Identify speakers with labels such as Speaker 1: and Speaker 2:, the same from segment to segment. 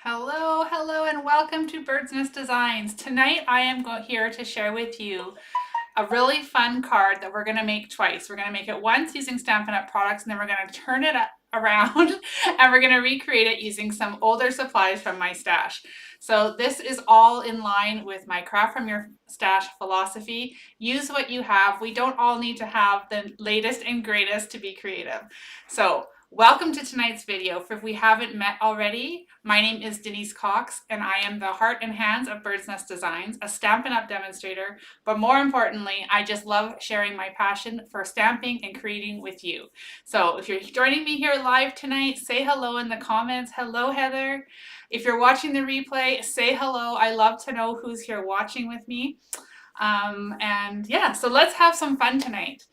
Speaker 1: Hello, hello, and welcome to Bird's Nest Designs. Tonight I am here to share with you a really fun card that we're going to make twice. We're going to make it once using Stampin' Up products, and then we're going to turn it around and we're going to recreate it using some older supplies from my stash. So this is all in line with my craft from your stash philosophy. Use what you have. We don't all need to have the latest and greatest to be creative. So welcome to tonight's video. If we haven't met already, my name is Denise Cox and I am the heart and hands of Bird's Nest Designs, a Stampin' Up demonstrator, but more importantly, I just love sharing my passion for stamping and creating with you. So if you're joining me here live tonight, say hello in the comments. Hello, Heather. If you're watching the replay, say hello. I love to know who's here watching with me. And yeah, so let's have some fun tonight.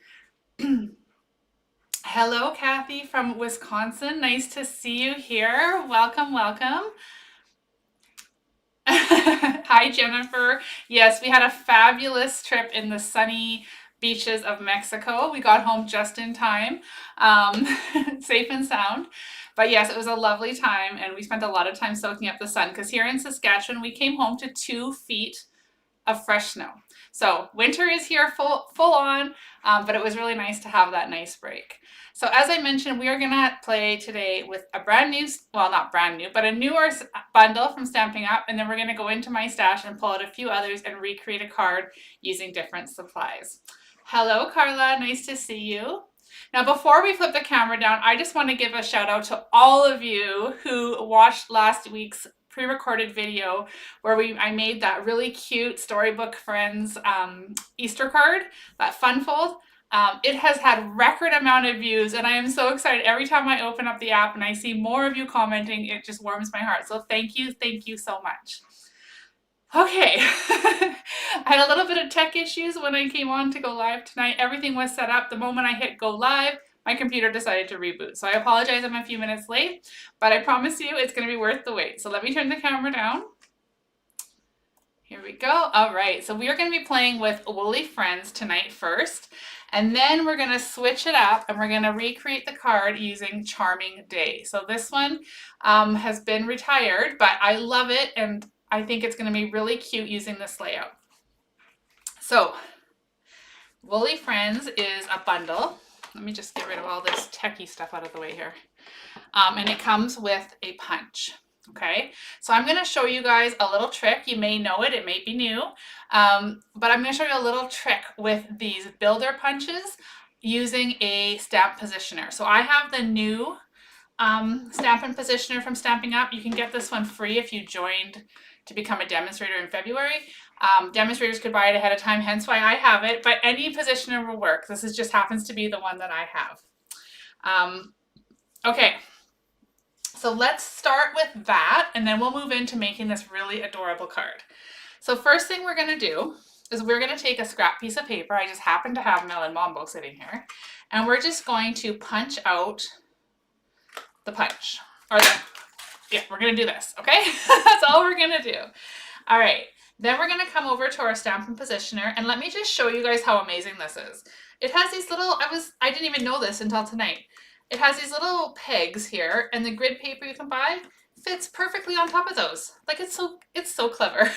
Speaker 1: Hello, Kathy from Wisconsin. Nice to see you here. Welcome, welcome. Hi, Jennifer. Yes, we had a fabulous trip in the sunny beaches of Mexico. We got home just in time, safe and sound. But yes, it was a lovely time, and we spent a lot of time soaking up the sun because here in Saskatchewan, we came home to 2 feet of fresh snow. So winter is here full on, but it was really nice to have that nice break. So as I mentioned, we are gonna play today with a brand new, well, not brand new, but a newer bundle from Stampin' Up, and then we're gonna go into my stash and pull out a few others and recreate a card using different supplies. Hello, Carla, nice to see you. Now, before we flip the camera down, I just want to give a shout out to all of you who watched last week's pre-recorded video where I made that really cute Storybook Friends Easter card, that fun fold. It has had record amount of views, and I am so excited every time I open up the app and I see more of you commenting. It just warms my heart. So thank you so much. Okay, I had a little bit of tech issues when I came on to go live tonight. Everything was set up. The moment I hit go live, my computer decided to reboot. So I apologize I'm a few minutes late, but I promise you it's going to be worth the wait. So let me turn the camera down. Here we go. All right, so we are going to be playing with Woolly Friends tonight first, and then we're going to switch it up and we're going to recreate the card using Charming Day. So this one has been retired, but I love it, and I think it's going to be really cute using this layout. So Woolly Friends is a bundle. Let me just get rid of all this techie stuff out of the way here. And it comes with a punch. Okay, so I'm going to show you guys a little trick. You may know it, it may be new, but I'm going to show you a little trick with these builder punches using a stamp positioner. So I have the new Stampin' Positioner from Stampin' Up. You can get this one free if you joined to become a demonstrator in February. Demonstrators could buy it ahead of time, hence why I have it, but any positioner will work. This just happens to be the one that I have. Okay. So let's start with that, and then we'll move into making this really adorable card. So first thing we're going to do is we're going to take a scrap piece of paper. I just happen to have Melon Mambo sitting here, and we're just going to punch out the punch. Yeah, we're going to do this, okay? That's all we're going to do. All right, then we're going to come over to our Stampin' Positioner, and let me just show you guys how amazing this is. It has these little, I didn't even know this until tonight. It has these little pegs here, and the grid paper you can buy fits perfectly on top of those. Like, it's so clever.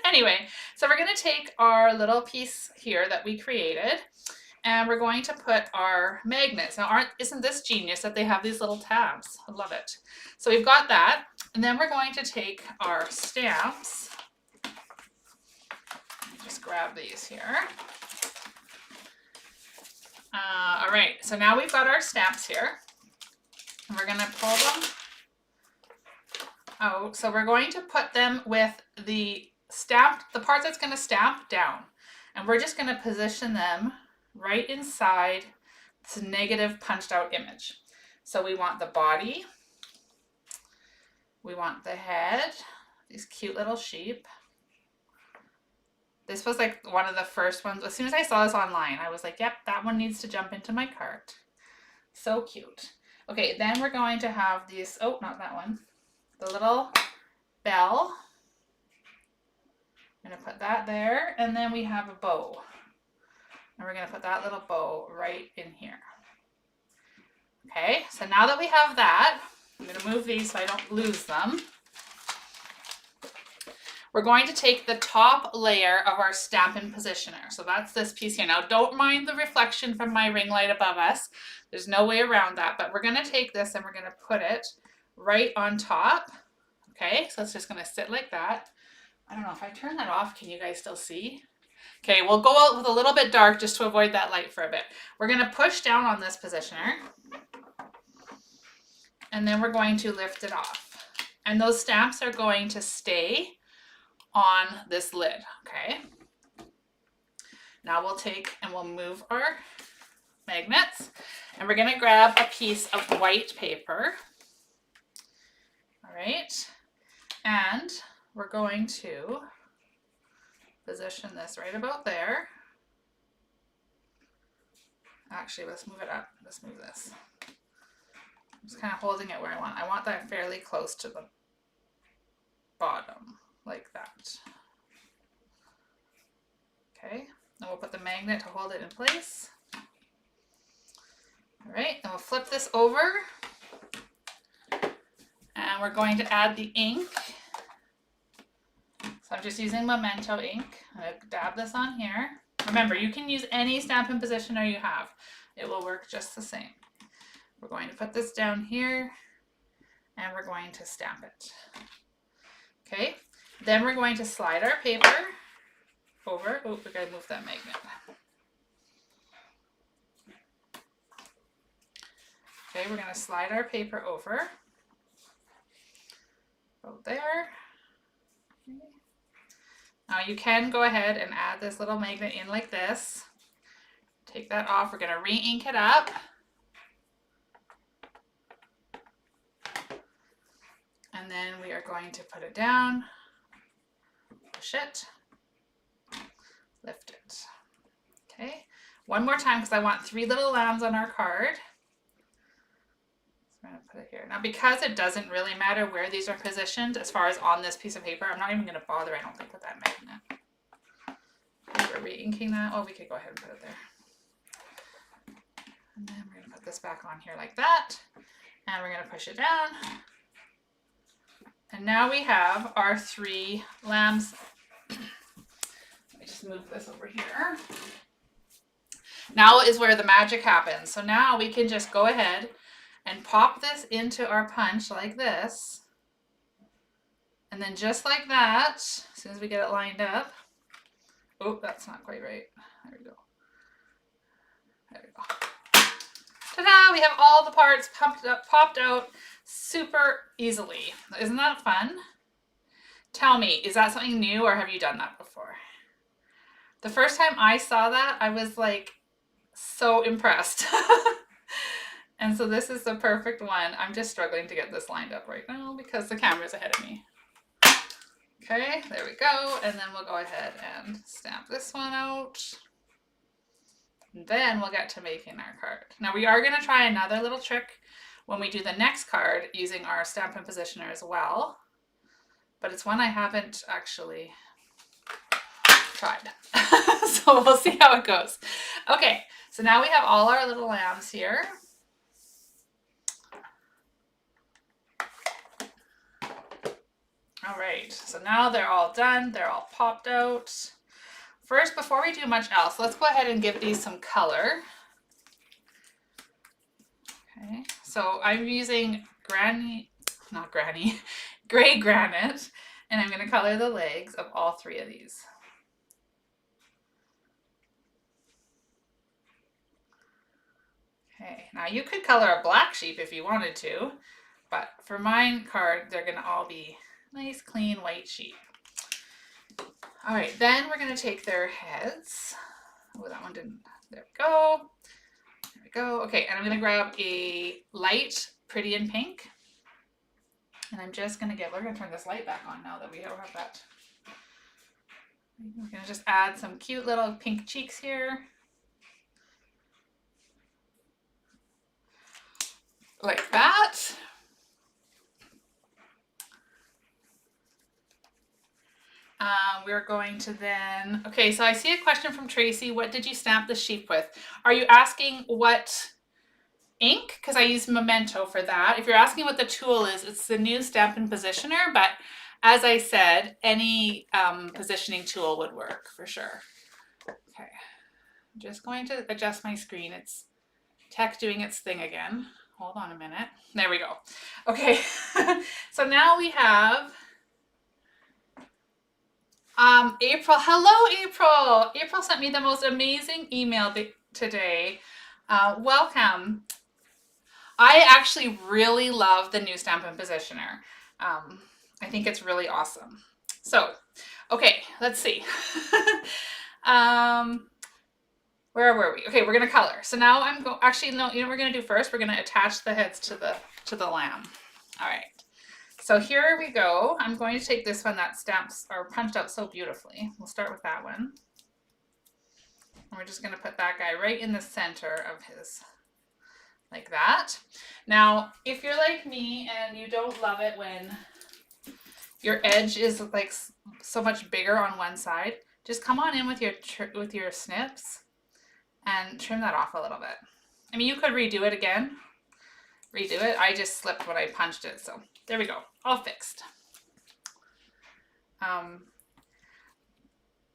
Speaker 1: Anyway, so we're going to take our little piece here that we created, and we're going to put our magnets. Now, isn't this genius that they have these little tabs? I love it. So we've got that, and then we're going to take our stamps. Just grab these here. All right, so now we've got our stamps here, and we're going to pull them out. So we're going to put them with the part that's going to stamp down, and we're just going to position them right inside this negative punched out image. So we want the body, we want the head, these cute little sheep. This was like one of the first ones. As soon as I saw this online, I was like, yep, that one needs to jump into my cart. So cute. Okay, then we're going to have these, oh, not that one, the little bell. I'm going to put that there, and then we have a bow. And we're going to put that little bow right in here. Okay, so now that we have that, I'm going to move these so I don't lose them. We're going to take the top layer of our Stampin' Positioner. So that's this piece here. Now don't mind the reflection from my ring light above us. There's no way around that, but we're going to take this and we're going to put it right on top. Okay, so it's just going to sit like that. I don't know if I turn that off, can you guys still see? Okay, we'll go out with a little bit dark just to avoid that light for a bit. We're going to push down on this positioner and then we're going to lift it off. And those stamps are going to stay on this lid, okay? Now we'll take and we'll move our magnets and we're going to grab a piece of white paper. All right, and we're going to position this right about there. Actually, let's move it up. Let's move this. I'm just kind of holding it where I want. I want that fairly close to the bottom, like that. Okay, then we'll put the magnet to hold it in place. All right, then we'll flip this over. And we're going to add the ink. So I'm just using Memento ink. I'm going to dab this on here. Remember, you can use any Stampin' Positioner you have. It will work just the same. We're going to put this down here and we're going to stamp it. Okay, then we're going to slide our paper over. Oh, we gotta move that magnet. Okay, we're gonna slide our paper over. About there. Okay. Now you can go ahead and add this little magnet in like this. Take that off. We're going to re-ink it up. And then we are going to put it down, push it, lift it. Okay, one more time because I want 3 little lambs on our card. So I'm going to put it here. Now because it doesn't really matter where these are positioned as far as on this piece of paper, I'm not even going to bother, I don't think, with that magnet. We're re-inking that. Oh, we could go ahead and put it there. And then we're going to put this back on here like that. And we're going to push it down. And now we have our 3 lambs. Let me just move this over here. Now is where the magic happens. So now we can just go ahead and pop this into our punch like this. And then just like that, as soon as we get it lined up. Oh, that's not quite right. There we go. There we go. Ta-da! We have all the parts popped out super easily. Isn't that fun? Tell me, is that something new or have you done that before? The first time I saw that, I was like so impressed. And so this is the perfect one. I'm just struggling to get this lined up right now because the camera's ahead of me. Okay, there we go. And then we'll go ahead and stamp this one out. And then we'll get to making our card. Now we are going to try another little trick when we do the next card using our Stampin' Positioner as well. But it's one I haven't actually tried. So we'll see how it goes. Okay, so now we have all our little lambs here. All right, so now they're all done. They're all popped out. First, before we do much else, let's go ahead and give these some color. Okay, so I'm using gray granite, and I'm going to color the legs of all 3 of these. Okay, now you could color a black sheep if you wanted to, but for my card, they're going to all be nice, clean, white sheep. All right, then we're going to take their heads. Oh, that one didn't. There we go. There we go. Okay, and I'm going to grab a light Pretty in Pink. And I'm just going to we're going to turn this light back on now that we don't have that. We're going to just add some cute little pink cheeks here. Like that. We're going to then, okay, so I see a question from Tracy. What did you stamp the sheep with? Are you asking what ink because I use Memento for that. If you're asking what the tool is, it's the new Stampin' Positioner, but as I said, any positioning tool would work for sure. Okay, I'm just going to adjust my screen. It's tech doing its thing again. Hold on a minute. There we go. Okay, so now we have April. Hello, April. April sent me the most amazing email today. Welcome. I actually really love the new Stampin' Positioner. I think it's really awesome. So, okay, let's see. Where were we? Okay, we're gonna color. So now I'm going. Actually, no. You know what we're gonna do first? We're gonna attach the heads to the lamb. All right. So here we go. I'm going to take this one that stamps are punched out so beautifully. We'll start with that one. And we're just gonna put that guy right in the center of his, like that. Now, if you're like me and you don't love it when your edge is like so much bigger on one side, just come on in with your snips and trim that off a little bit. I mean, you could redo it again. Redo it. I just slipped when I punched it, so there we go. All fixed.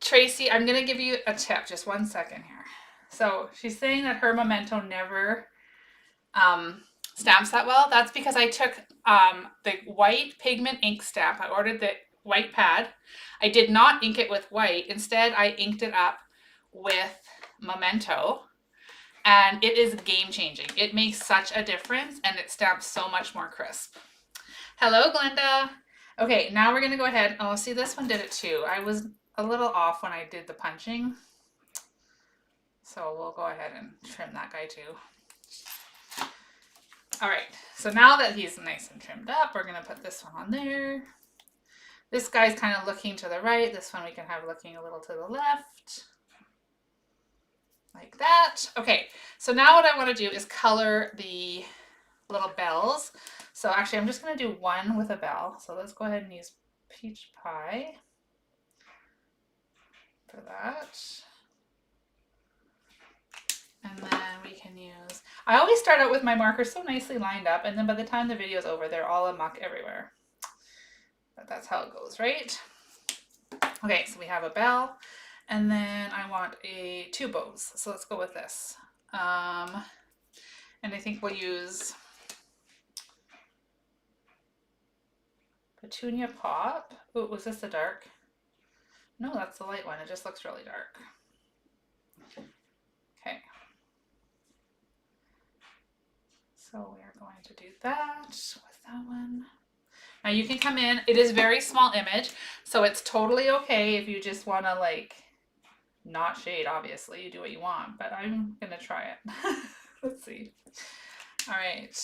Speaker 1: Tracy, I'm going to give you a tip. Just 1 second here. So she's saying that her Memento never stamps that well. That's because I took the white pigment ink stamp. I ordered the white pad. I did not ink it with white. Instead, I inked it up with Memento, and it is game changing. It makes such a difference, and it stamps so much more crisp. Hello, Glenda. Okay, now we're gonna go ahead. Oh, see, this one did it too. I was a little off when I did the punching, so we'll go ahead and trim that guy too. All right, so now that he's nice and trimmed up, we're gonna put this one on there. This guy's kind of looking to the right. This one we can have looking a little to the left. Like that. Okay, so now what I want to do is color the little bells. So actually I'm just going to do one with a bell. So let's go ahead and use Peach Pie for that. And then we can use, I always start out with my markers so nicely lined up, and then by the time the video is over, they're all amuck everywhere. But that's how it goes, right? Okay, so we have a bell. And then I want two bows. So let's go with this. And I think we'll use Petunia Pop. Oh, was this the dark? No, that's the light one. It just looks really dark. Okay. So we are going to do that with that one. Now you can come in. It is very small image, so it's totally okay if you just want to like not shade, obviously. You do what you want, but I'm gonna try it. Let's see. All right.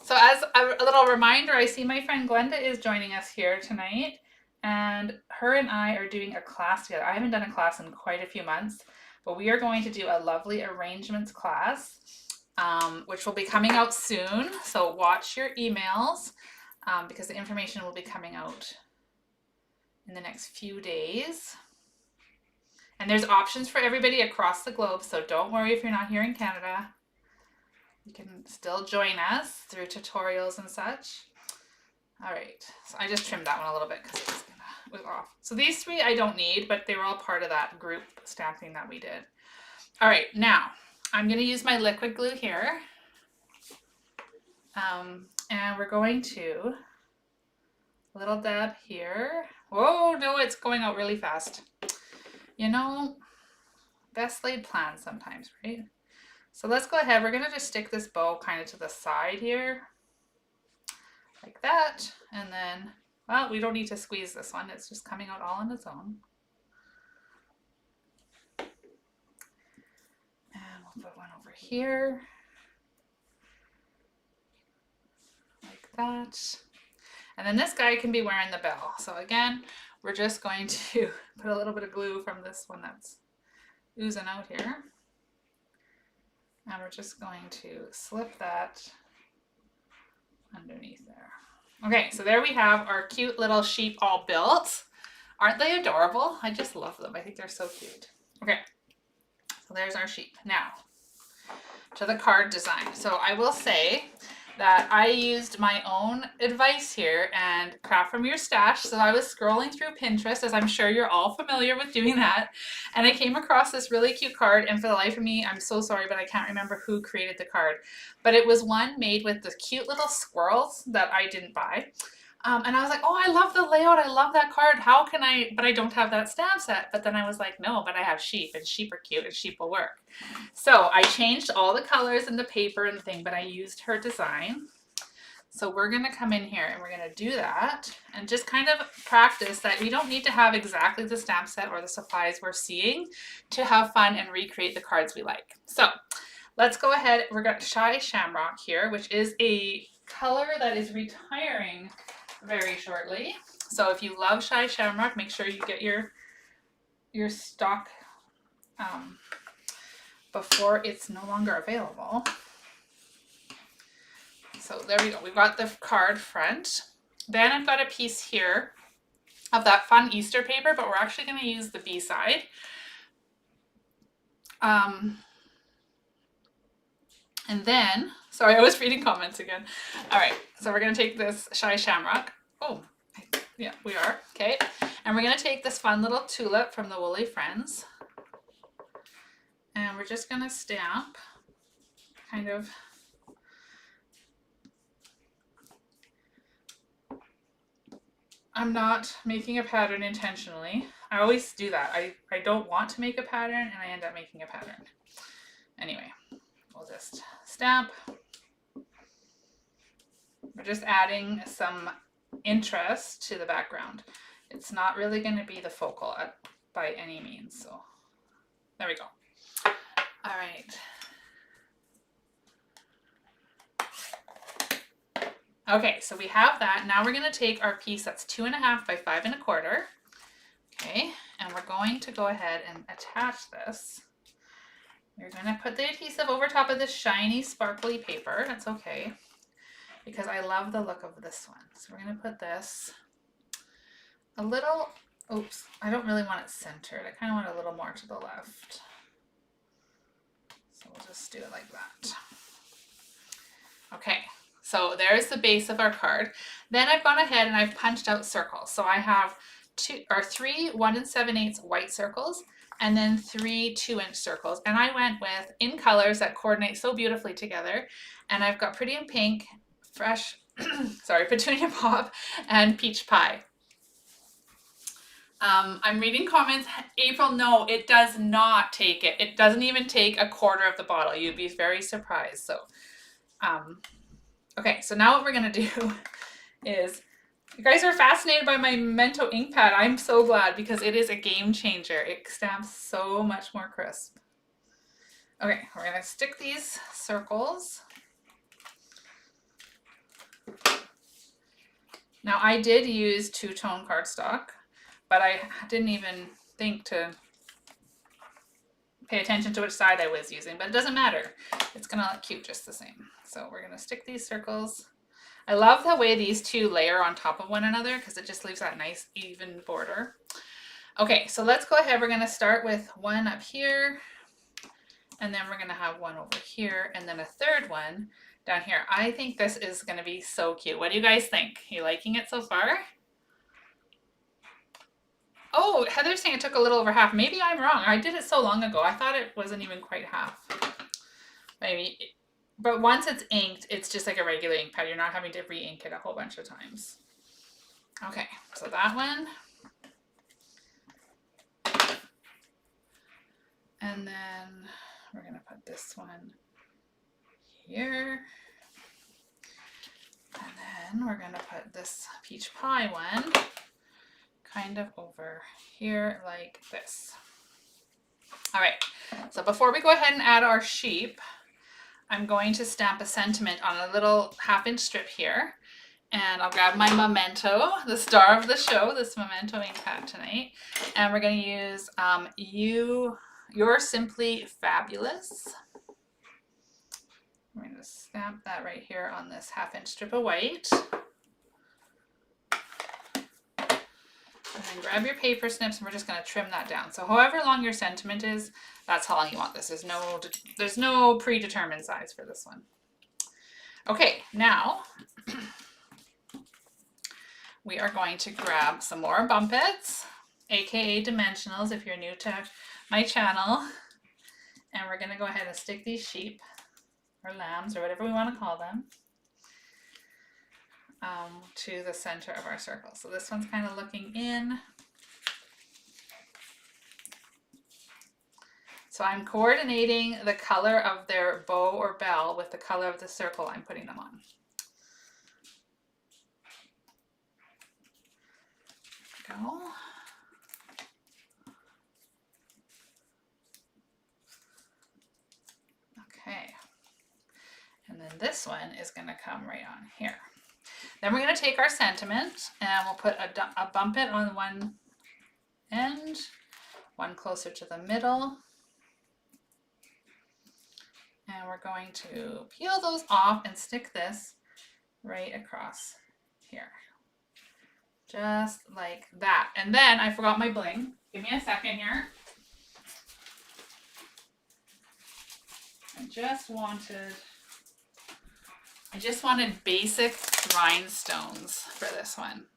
Speaker 1: So as a little reminder, I see my friend Glenda is joining us here tonight, and her and I are doing a class together. I haven't done a class in quite a few months, but we are going to do a lovely arrangements class, which will be coming out soon. So watch your emails because the information will be coming out in the next few days. And there's options for everybody across the globe, so don't worry if you're not here in Canada. You can still join us through tutorials and such. All right, so I just trimmed that one a little bit because it was off. So these three I don't need, but they were all part of that group stamping that we did. All right, now I'm gonna use my liquid glue here. And we're going to, little dab here. Whoa, no, it's going out really fast. You know, best laid plans sometimes, right? So let's go ahead. We're going to just stick this bow kind of to the side here, like that. And then, well, we don't need to squeeze this one. It's just coming out all on its own. And we'll put one over here, like that. And then this guy can be wearing the bell. So again, we're just going to put a little bit of glue from this one that's oozing out here. And we're just going to slip that underneath there. Okay, so there we have our cute little sheep all built. Aren't they adorable? I just love them. I think they're so cute. Okay, so there's our sheep. Now, to the card design. So I will say that I used my own advice here and craft from your stash. So I was scrolling through Pinterest, as I'm sure you're all familiar with doing that. And I came across this really cute card. And for the life of me, I'm so sorry, but I can't remember who created the card. But it was one made with the cute little squirrels that I didn't buy. And I was like, oh, I love the layout. I love that card. How can I, but I don't have that stamp set. But then I was like, no, but I have sheep and sheep are cute and sheep will work. So I changed all the colors and the paper and the thing, but I used her design. So we're going to come in here and we're going to do that and just kind of practice that we don't need to have exactly the stamp set or the supplies we're seeing to have fun and recreate the cards we like. So let's go ahead. We've got Shy Shamrock here, which is a color that is retiring very shortly. So if you love Shy Shamrock, make sure you get your stock before it's no longer available. So there we go. We've got the card front. Then I've got a piece here of that fun Easter paper, but we're actually going to use the B side. And then, sorry, I was reading comments again. All right, so we're going to take this Shy Shamrock. Oh, yeah, we are. Okay. And we're going to take this fun little tulip from the Woolly Friends. And we're just going to stamp kind of I'm not making a pattern intentionally. I always do that. I don't want to make a pattern and I end up making a pattern. Anyway, we'll just stamp. We're just adding some interest to the background. It's not really going to be the focal by any means. So there we go. All right. Okay, so we have that. Now we're going to take our piece that's 2.5 by 5 1/4. Okay, and we're going to go ahead and attach this. You're going to put the adhesive over top of this shiny, sparkly paper. That's okay, because I love the look of this one. So we're going to put this a little, oops, I don't really want it centered. I kind of want it a little more to the left. So we'll just do it like that. Okay. So there's the base of our card. Then I've gone ahead and I've punched out circles. So I have 3 1 7/8 white circles and then 3 2-inch circles. And I went with in colors that coordinate so beautifully together. And I've got Pretty in Pink, Fresh, sorry, Petunia Pop, and Peach Pie. I'm reading comments. April, no, it does not take it. It doesn't even take 1/4 of the bottle. You'd be very surprised. So, okay, so now what we're going to do is, you guys are fascinated by my Memento ink pad. I'm so glad because it is a game changer. It stamps so much more crisp. Okay, we're going to stick these circles. Now I did use 2-tone cardstock, but I didn't even think to pay attention to which side I was using, but it doesn't matter. It's going to look cute just the same. So we're going to stick these circles. I love the way these two layer on top of one another because it just leaves that nice even border. Okay, so let's go ahead. We're going to start with one up here, and then we're going to have one over here, and then a third one down here. I think this is going to be so cute. What do you guys think? You liking it so far? Oh, Heather's saying it took a little over half. Maybe I'm wrong. I did it so long ago. I thought it wasn't even quite half. Maybe. But once it's inked, it's just like a regular ink pad. You're not having to re-ink it a whole bunch of times. Okay, so that one. And then we're going to put this one here. And then we're going to put this peach pie one kind of over here like this. All right, so before we go ahead and add our sheep, I'm going to stamp a sentiment on a little 1/2-inch strip here. And I'll grab my Memento, the star of the show, this Memento ink pad tonight. And we're going to use You're Simply Fabulous. We're going to stamp that right here on this 1/2-inch strip of white. And then grab your paper snips and we're just going to trim that down. So however long your sentiment is, that's how long you want this. There's no predetermined size for this one. Okay, now we are going to grab some more bumpets, aka dimensionals if you're new to my channel. And we're going to go ahead and stick these sheep or lambs or whatever we want to call them to the center of our circle. So this one's kind of looking in. So I'm coordinating the color of their bow or bell with the color of the circle I'm putting them on. Go. Okay. And then this one is going to come right on here. Then we're going to take our sentiment and we'll put a bumpet on one end, one closer to the middle. And we're going to peel those off and stick this right across here. Just like that. And then I forgot my bling. Give me a second here. I just wanted basic rhinestones for this one.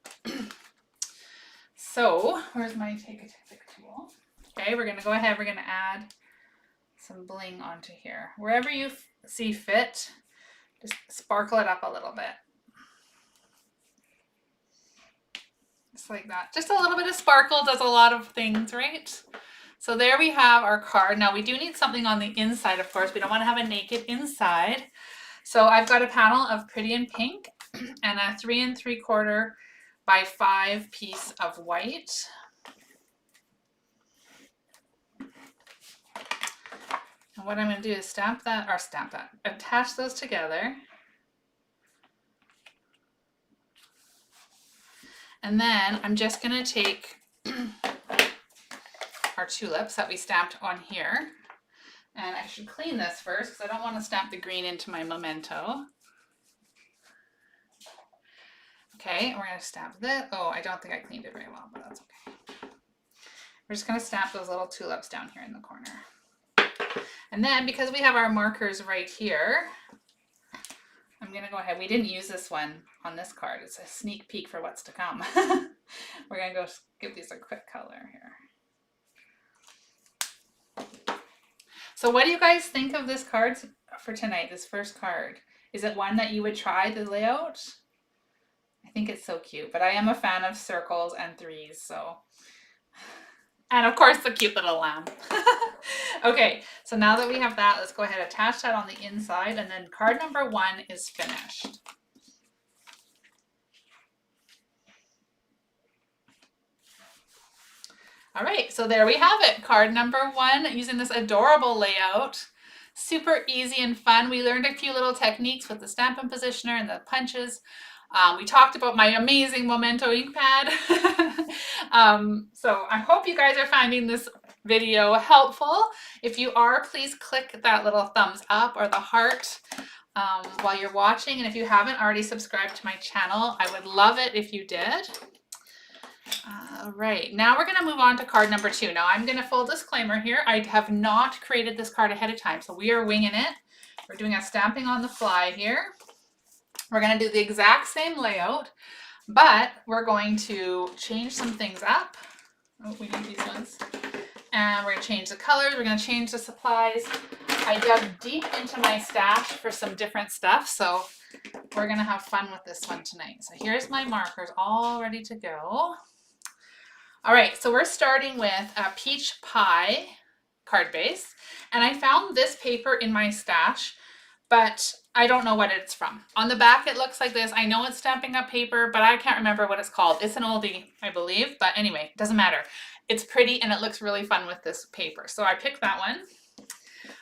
Speaker 1: So, where's my take a pick tool? Okay, we're going to go ahead. We're going to add some bling onto here. Wherever you see fit, just sparkle it up a little bit. Just like that. Just a little bit of sparkle does a lot of things, right? So there we have our card. Now we do need something on the inside, of course. We don't want to have a naked inside. So I've got a panel of Pretty in Pink and a 3 3/4 by 5 piece of white. And what I'm going to do is attach those together. And then I'm just going to take our tulips that we stamped on here. And I should clean this first because I don't want to stamp the green into my memento. Okay, and we're going to stamp this. Oh, I don't think I cleaned it very well, but that's okay. We're just going to stamp those little tulips down here in the corner. And then because we have our markers right here, I'm going to go ahead. We didn't use this one on this card. It's a sneak peek for what's to come. We're going to go give these a quick color here. So what do you guys think of this card for tonight, this first card? Is it one that you would try the layout? I think it's so cute, but I am a fan of circles and threes, so. And of course the cute little lamb. Okay, so now that we have that, let's go ahead and attach that on the inside, and then card number 1 is finished. All right, so there we have it. Card number 1 using this adorable layout. Super easy and fun. We learned a few little techniques with the Stampin' Positioner and the punches. We talked about my amazing Memento ink pad. So I hope you guys are finding this video helpful. If you are, please click that little thumbs up or the heart while you're watching. And if you haven't already subscribed to my channel, I would love it if you did. All right, now we're going to move on to card number 2. Now I'm going to full disclaimer here. I have not created this card ahead of time, so we are winging it. We're doing a stamping on the fly here. We're going to do the exact same layout, but we're going to change some things up. Oh, we need these ones. And we're going to change the colors. We're going to change the supplies. I dug deep into my stash for some different stuff, so we're going to have fun with this one tonight. So here's my markers all ready to go. All right, so we're starting with a peach pie card base, and I found this paper in my stash, but I don't know what it's from. On the back it looks like this. I know it's Stampin' Up paper, but I can't remember what it's called. It's an oldie, I believe, but anyway, it doesn't matter. It's pretty and it looks really fun with this paper, so I picked that one.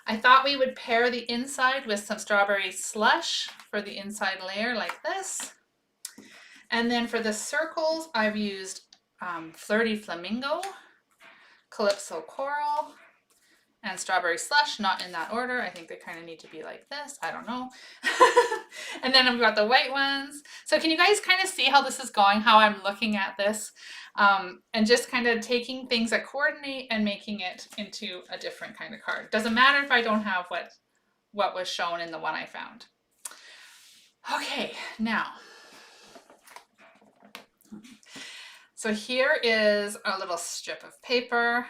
Speaker 1: I thought we would pair the inside with some strawberry slush for the inside layer like this. And then for the circles, I've used Flirty Flamingo, Calypso Coral, and Strawberry Slush, not in that order. I think they kind of need to be like this. I don't know. And then I've got the white ones. So can you guys kind of see how this is going, how I'm looking at this? And just kind of taking things that coordinate and making it into a different kind of card. Doesn't matter if I don't have what was shown in the one I found. Okay, now, so here is a little strip of paper.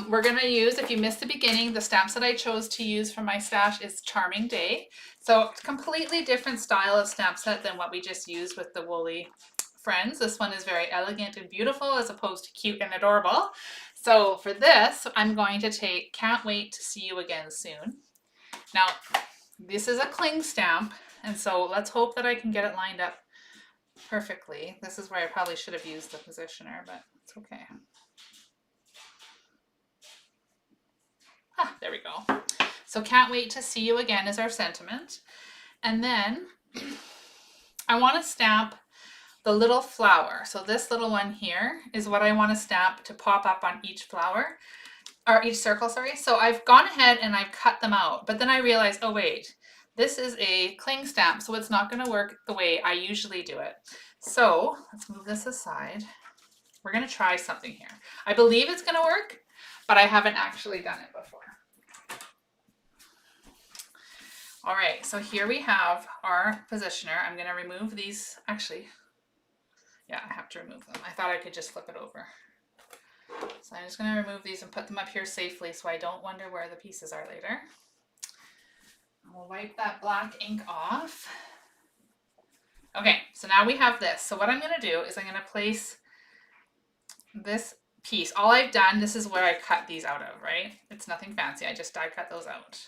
Speaker 1: We're going to use, if you missed the beginning, the stamps that I chose to use for my stash is Charming Day. So completely different style of stamp set than what we just used with the Woolly Friends. This one is very elegant and beautiful as opposed to cute and adorable. So for this, I'm going to take Can't Wait to See You Again Soon. Now, this is a cling stamp, and so let's hope that I can get it lined up perfectly. This is where I probably should have used the positioner, but it's okay. Ah, there we go. So Can't Wait to See You Again is our sentiment. And then I want to stamp the little flower. So this little one here is what I want to stamp to pop up on each flower, or each circle, sorry. So I've gone ahead and I've cut them out, but then I realized, oh wait, this is a cling stamp, so it's not going to work the way I usually do it. So let's move this aside. We're going to try something here. I believe it's going to work, but I haven't actually done it before. All right, so here we have our positioner. I'm going to remove these. Actually, yeah, I have to remove them. I thought I could just flip it over. So I'm just going to remove these and put them up here safely so I don't wonder where the pieces are later. We'll wipe that black ink off. Okay, so now we have this. So what I'm going to do is I'm going to place this piece. All I've done, this is where I cut these out of, right? It's nothing fancy. I just die cut those out.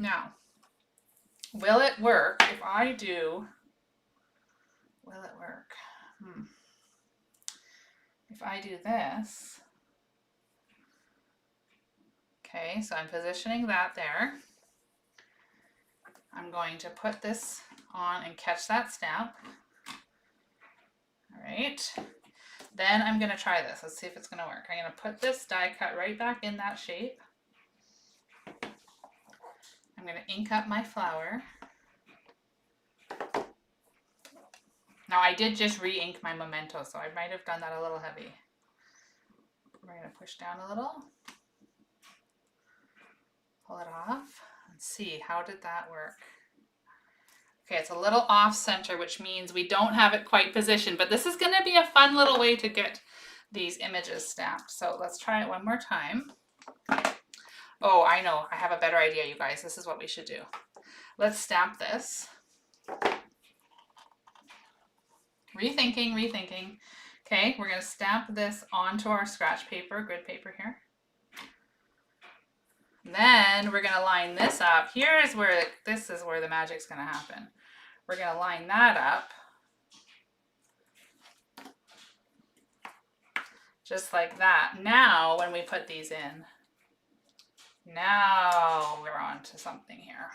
Speaker 1: Now, will it work if I do, will it work? If I do this, okay, so I'm positioning that there. I'm going to put this on and catch that stamp. All right, then I'm going to try this. Let's see if it's going to work. I'm going to put this die cut right back in that shape. I'm going to ink up my flower. Now I did just re-ink my memento, so I might have done that a little heavy. We're going to push down a little. Pull it off and see, how did that work? Okay, it's a little off center, which means we don't have it quite positioned, but this is going to be a fun little way to get these images stamped. So let's try it one more time. Oh, I know, I have a better idea, you guys. This is what we should do. Let's stamp this. Rethinking. Okay, we're going to stamp this onto our scratch paper, grid paper here. Then we're going to line this up. This is where the magic's going to happen. We're going to line that up. Just like that. Now, when we put these in, now we're on to something here.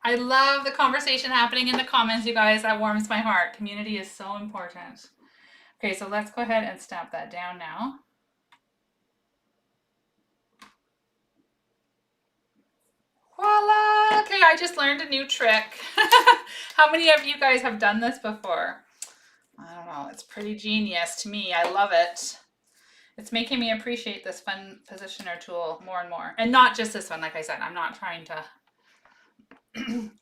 Speaker 1: I love the conversation happening in the comments, you guys. That warms my heart. Community is so important. Okay, so let's go ahead and stamp that down now. Voila! Okay, I just learned a new trick. How many of you guys have done this before? I don't know. It's pretty genius to me. I love it. It's making me appreciate this fun positioner tool more and more. And not just this one, like I said. I'm not trying to...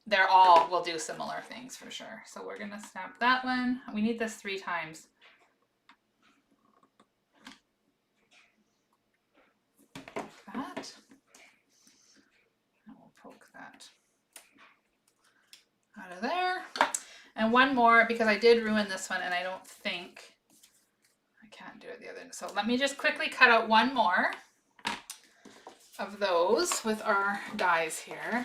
Speaker 1: They're all will do similar things for sure. So we're going to stamp that one. We need this 3 times. Like that. And we'll poke that out of there. And one more, because I did ruin this one and I don't think I can't do it the other. So let me just quickly cut out one more of those with our dies here.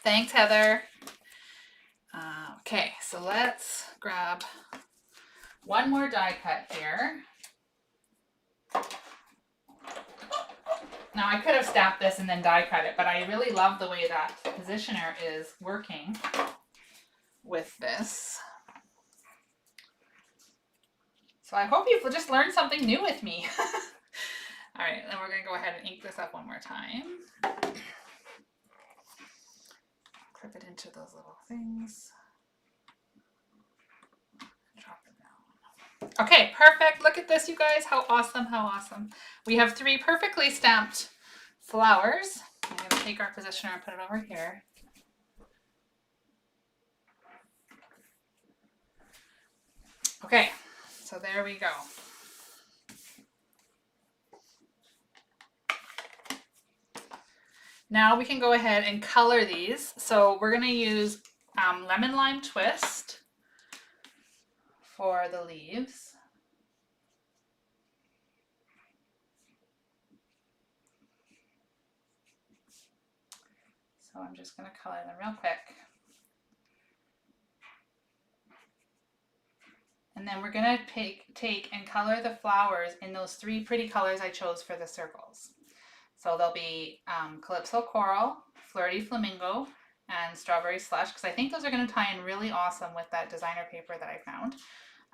Speaker 1: Thanks, Heather. Okay, so let's grab one more die cut here. Now I could have stamped this and then die cut it, but I really love the way that positioner is working with this. So I hope you've just learned something new with me. All right, then we're going to go ahead and ink this up one more time. Clip it into those little things. Drop it down. Okay, perfect. Look at this, you guys. How awesome, how awesome. We have 3 perfectly stamped flowers. I'm going to take our positioner and put it over here. Okay, so there we go. Now we can go ahead and color these. So we're going to use lemon lime twist for the leaves. So I'm just going to color them real quick. And then we're going to take and color the flowers in those 3 pretty colors I chose for the circles. So there'll be Calypso Coral, Flirty Flamingo, and Strawberry Slush, because I think those are going to tie in really awesome with that designer paper that I found.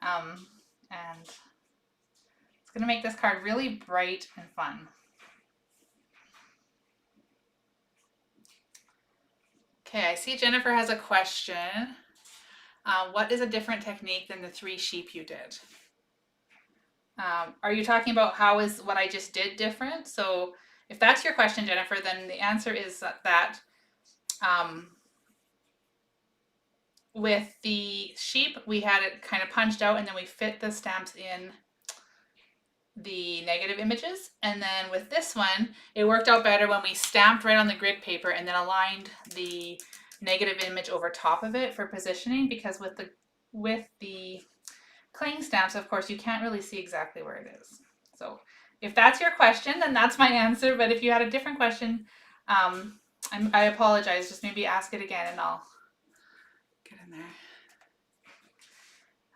Speaker 1: And it's going to make this card really bright and fun. Okay, I see Jennifer has a question. What is a different technique than the 3 sheep you did? Are you talking about how is what I just did different? So if that's your question, Jennifer, then the answer is that with the sheep, we had it kind of punched out and then we fit the stamps in the negative images. And then with this one, it worked out better when we stamped right on the grid paper and then aligned the negative image over top of it for positioning, because with the cling stamps, of course, you can't really see exactly where it is. So if that's your question, then that's my answer. But if you had a different question, I apologize. Just maybe ask it again and I'll get in there.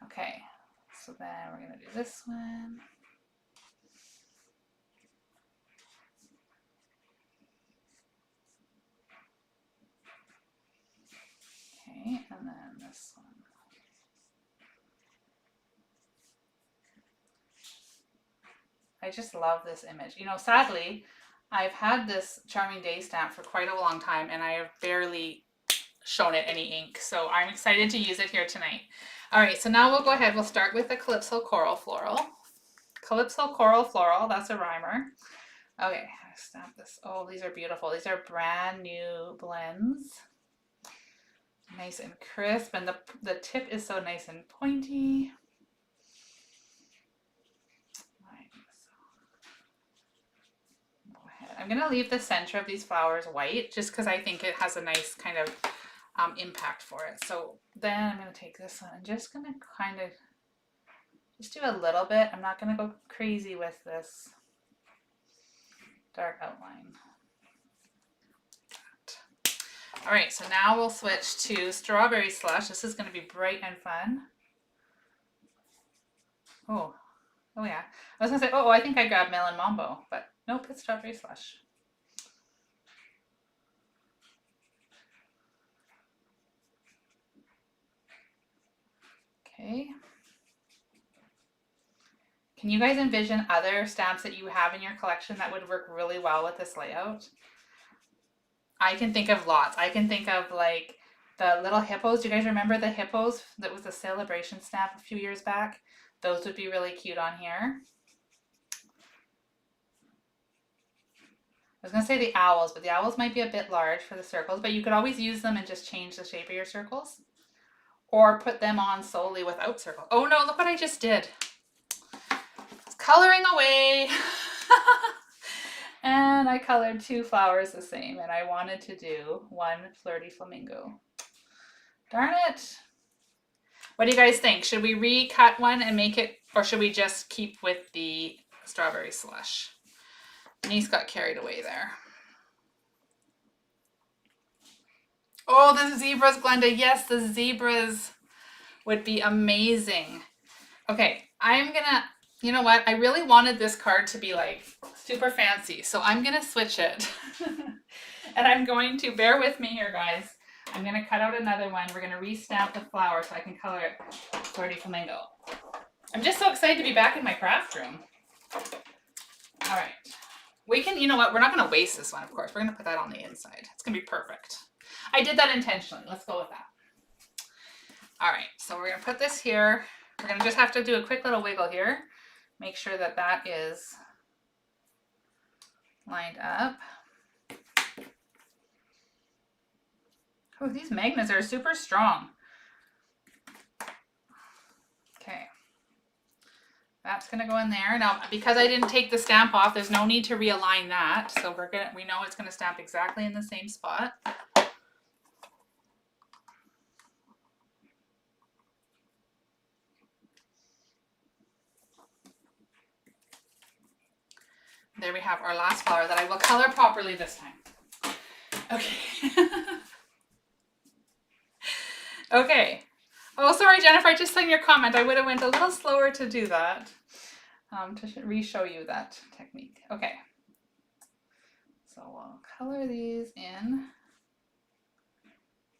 Speaker 1: Okay, so then we're going to do this one. Okay, and then this one. I just love this image. You know, sadly, I've had this Charming Day stamp for quite a long time and I have barely shown it any ink. So I'm excited to use it here tonight. All right, so now we'll go ahead. We'll start with the Calypso Coral Floral. Calypso Coral Floral, that's a rhymer. Okay, I stamp this. Oh, these are beautiful. These are brand new blends. Nice and crisp, and the tip is so nice and pointy. I'm going to leave the center of these flowers white just because I think it has a nice kind of impact for it. So then I'm going to take this one and just going to kind of just do a little bit. I'm not going to go crazy with this dark outline. All right, so now we'll switch to Strawberry Slush. This is going to be bright and fun. Oh yeah. I was going to say, oh, I think I grabbed Melon Mambo, but nope, it's Strawberry Slush. Okay. Can you guys envision other stamps that you have in your collection that would work really well with this layout? I can think of lots. I can think of like the little hippos. Do you guys remember the hippos? That was a celebration stamp a few years back. Those would be really cute on here. I was going to say the owls, but the owls might be a bit large for the circles, but you could always use them and just change the shape of your circles. Or put them on solely without circles. Oh no, look what I just did. It's coloring away. And I colored 2 flowers the same, and I wanted to do 1 Flirty Flamingo. Darn it. What do you guys think? Should we recut one and make it, or should we just keep with the Strawberry Slush? Denise got carried away there. Oh, the zebras, Glenda. Yes, the zebras would be amazing. Okay, I'm gonna, you know what? I really wanted this card to be like super fancy, so I'm gonna switch it. And I'm going to, bear with me here, guys. I'm gonna cut out another one. We're gonna restamp the flower so I can color it Flirty Flamingo. I'm just so excited to be back in my craft room. All right. We can, you know what, we're not going to waste this one, of course. We're going to put that on the inside. It's going to be perfect. I did that intentionally. Let's go with that. All right, so we're going to put this here. We're going to just have to do a quick little wiggle here. Make sure that that is lined up. Oh, these magnets are super strong. Okay. That's going to go in there. Now, because I didn't take the stamp off, there's no need to realign that. So we know it's going to stamp exactly in the same spot. There we have our last flower that I will color properly this time. Okay. Okay. Oh, sorry, Jennifer, I just saw your comment. I would have went a little slower to do that, to re-show you that technique. Okay. So we'll color these in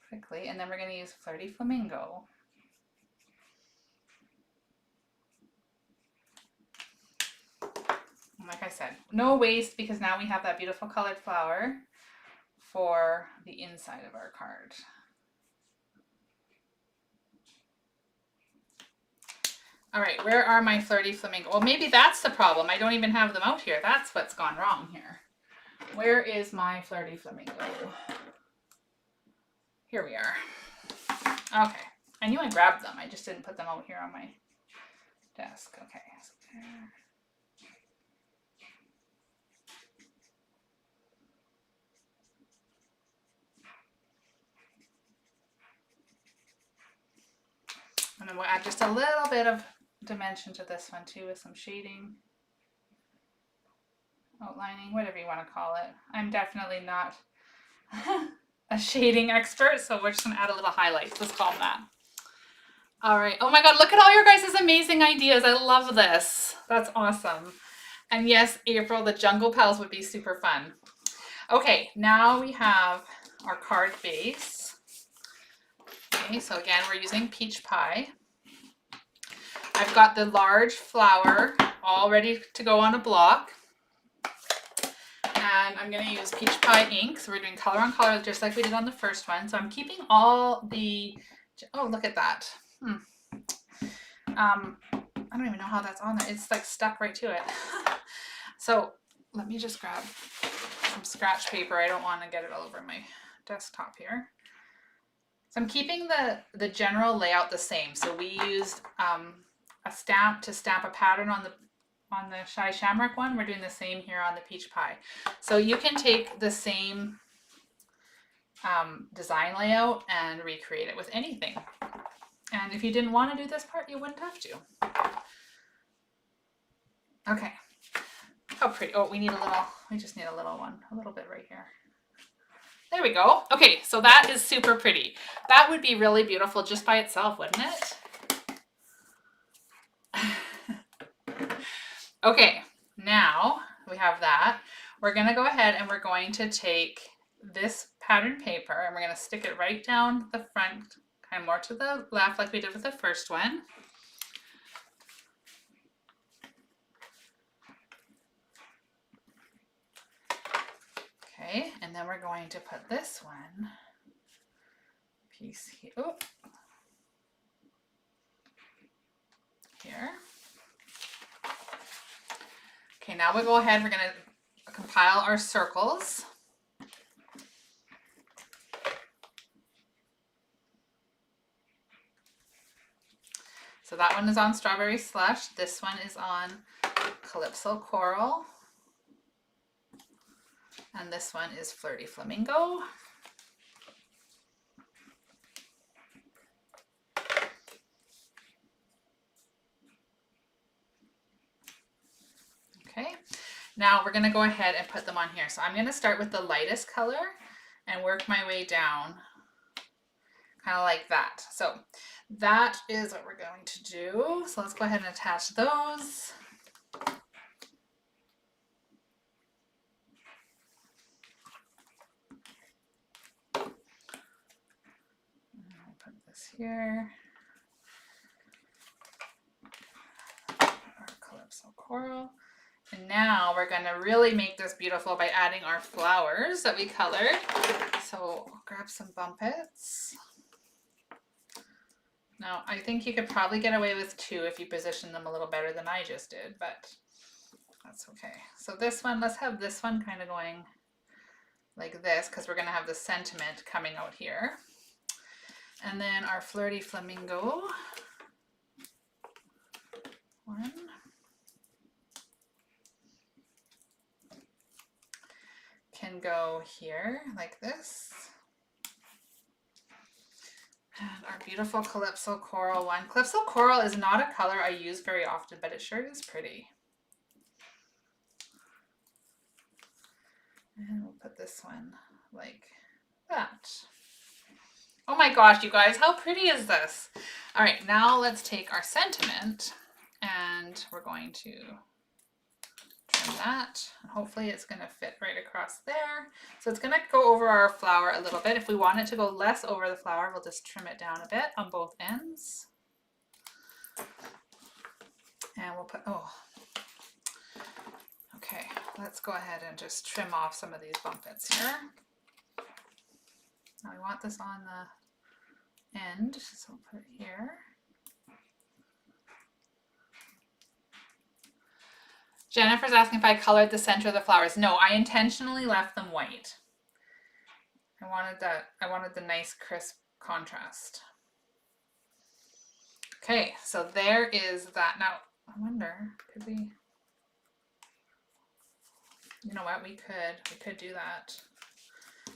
Speaker 1: quickly, and then we're going to use Flirty Flamingo. Like I said, no waste, because now we have that beautiful colored flower for the inside of our card. All right, where are my Flirty Flamingo? Well, maybe that's the problem. I don't even have them out here. That's what's gone wrong here. Where is my Flirty Flamingo? Here we are. Okay, I knew I grabbed them. I just didn't put them out here on my desk. Okay, so there. And then we'll add just a little bit of dimension to this one too, with some shading, outlining, whatever you want to call it. I'm definitely not a shading expert, so we're just going to add a little highlights. Let's call them that. All right. Oh my God, look at all your guys' amazing ideas. I love this. That's awesome. And yes, April, the jungle pals would be super fun. Okay, now we have our card base. Okay, so again, we're using peach pie. I've got the large flower all ready to go on a block. And I'm going to use peach pie ink. So we're doing color on color just like we did on the first one. So I'm keeping all the, oh, look at that. I don't even know how that's on there. It's like stuck right to it. So let me just grab some scratch paper. I don't want to get it all over my desktop here. So I'm keeping the general layout the same. So we used a stamp to stamp a pattern on the Shy Shamrock one. We're doing the same here on the peach pie. So you can take the same design layout and recreate it with anything. And if you didn't want to do this part, you wouldn't have to. Okay. How pretty. Oh, we just need a little one, a little bit right here. There we go. Okay, so that is super pretty. That would be really beautiful just by itself, wouldn't it? Okay, now we have that. We're going to go ahead and we're going to take this pattern paper and we're going to stick it right down the front, kind of more to the left like we did with the first one. Okay, and then we're going to put this one piece here. Oh, here. Okay, now we'll go ahead, we're going to compile our circles. So that one is on Strawberry Slush. This one is on Calypso Coral. And this one is Flirty Flamingo. Okay, now we're going to go ahead and put them on here. So I'm going to start with the lightest color and work my way down, kind of like that. So that is what we're going to do. So let's go ahead and attach those. I'll put this here. Our Calypso Coral. And And now we're going to really make this beautiful by adding our flowers that we colored. So I'll grab some bumpets. Now, I think you could probably get away with 2 if you position them a little better than I just did, but that's okay. So this one, let's have this one kind of going like this because we're going to have the sentiment coming out here. And then our flirty flamingo one. Can go here like this. And our beautiful Calypso Coral one. Calypso Coral is not a color I use very often, but it sure is pretty. And we'll put this one like that. Oh my gosh, you guys, how pretty is this? All right, now let's take our sentiment and we're going to trim that. Hopefully it's going to fit right across there. So it's going to go over our flower a little bit. If we want it to go less over the flower, we'll just trim it down a bit on both ends. And we'll put, oh, okay, let's go ahead and just trim off some of these bumpets here. Now we want this on the end, so we'll put it here. Jennifer's asking if I colored the center of the flowers. No, I intentionally left them white. I wanted the nice crisp contrast. Okay, so there is that. Now, I wonder, could we, you know what, we could do that.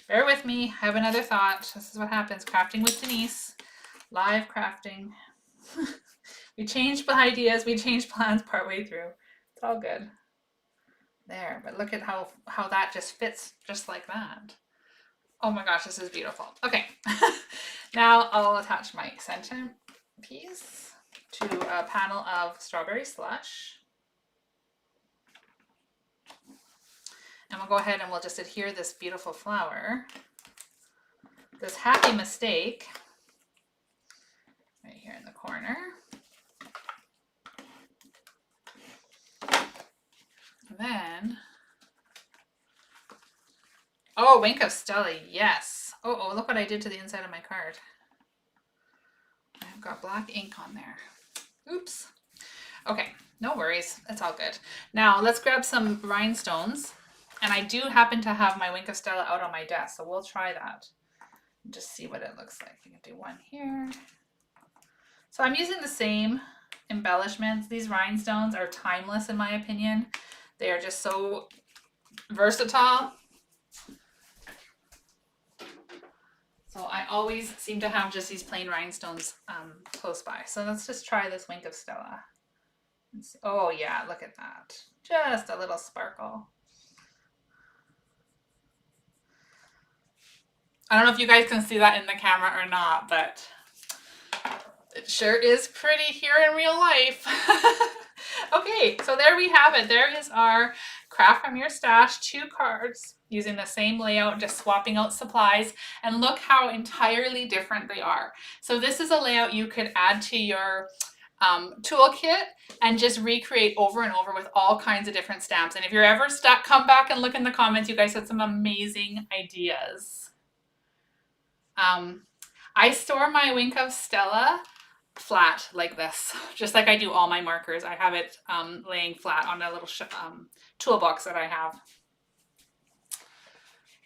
Speaker 1: Bear with me, I have another thought. This is what happens, crafting with Denise, live crafting. We change ideas, we change plans partway through. It's all good. There, but look at how that just fits just like that. Oh my gosh, this is beautiful. Okay, now I'll attach my center piece to a panel of strawberry slush. And we'll go ahead and we'll just adhere this beautiful flower, this happy mistake, right here in the corner. And then, oh, Wink of Stella, yes. Oh, look what I did to the inside of my card. I've got black ink on there. Oops. Okay, no worries. It's all good. Now let's grab some rhinestones. And I do happen to have my Wink of Stella out on my desk, so we'll try that and just see what it looks like. You can do one here. So I'm using the same embellishments. These rhinestones are timeless in my opinion. They are just so versatile. So I always seem to have just these plain rhinestones close by. So let's just try this Wink of Stella. Oh yeah, look at that. Just a little sparkle. I don't know if you guys can see that in the camera or not, but it sure is pretty here in real life. Okay, so there we have it. There is our Craft from Your Stash 2 cards using the same layout, just swapping out supplies, and look how entirely different they are. So this is a layout you could add to your toolkit and just recreate over and over with all kinds of different stamps. And if you're ever stuck, come back and look in the comments. You guys had some amazing ideas. I store my Wink of Stella flat like this, just like I do all my markers. I have it laying flat on a little toolbox that I have.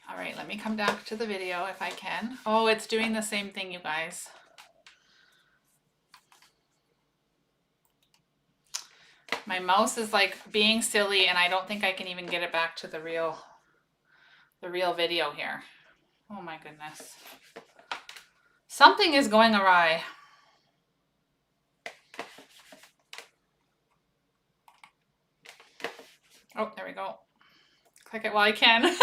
Speaker 1: All right, let me come back to the video if I can. Oh, it's doing the same thing, you guys. My mouse is like being silly and I don't think I can even get it back to the real video here. Oh my goodness. Something is going awry. Oh, there we go. Click it while I can.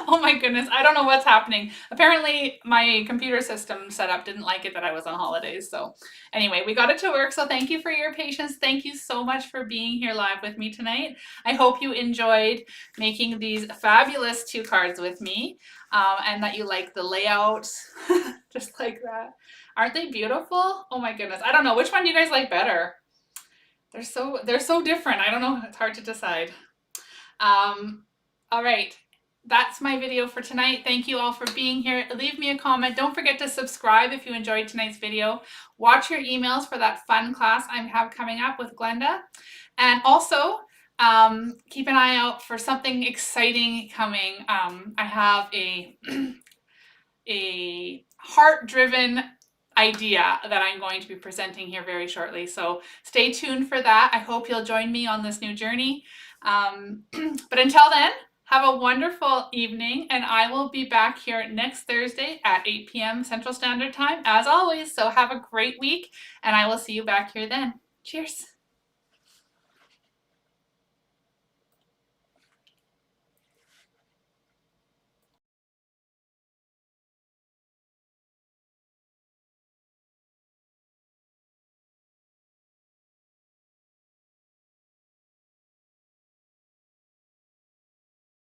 Speaker 1: Oh my goodness, I don't know what's happening. Apparently my computer system setup didn't like it that I was on holidays. So anyway, we got it to work. So thank you for your patience. Thank you so much for being here live with me tonight. I hope you enjoyed making these fabulous 2 cards with me and that you like the layout just like that. Aren't they beautiful? Oh my goodness. I don't know. Which one do you guys like better? They're so different. I don't know. It's hard to decide. All right. That's my video for tonight. Thank you all for being here. Leave me a comment. Don't forget to subscribe if you enjoyed tonight's video. Watch your emails for that fun class I have coming up with Glenda. And also, keep an eye out for something exciting coming. I have a heart-driven idea that I'm going to be presenting here very shortly. So stay tuned for that. I hope you'll join me on this new journey. But until then, have a wonderful evening, and I will be back here next Thursday at 8 p.m. Central Standard Time, as always. So have a great week, and I will see you back here then. Cheers.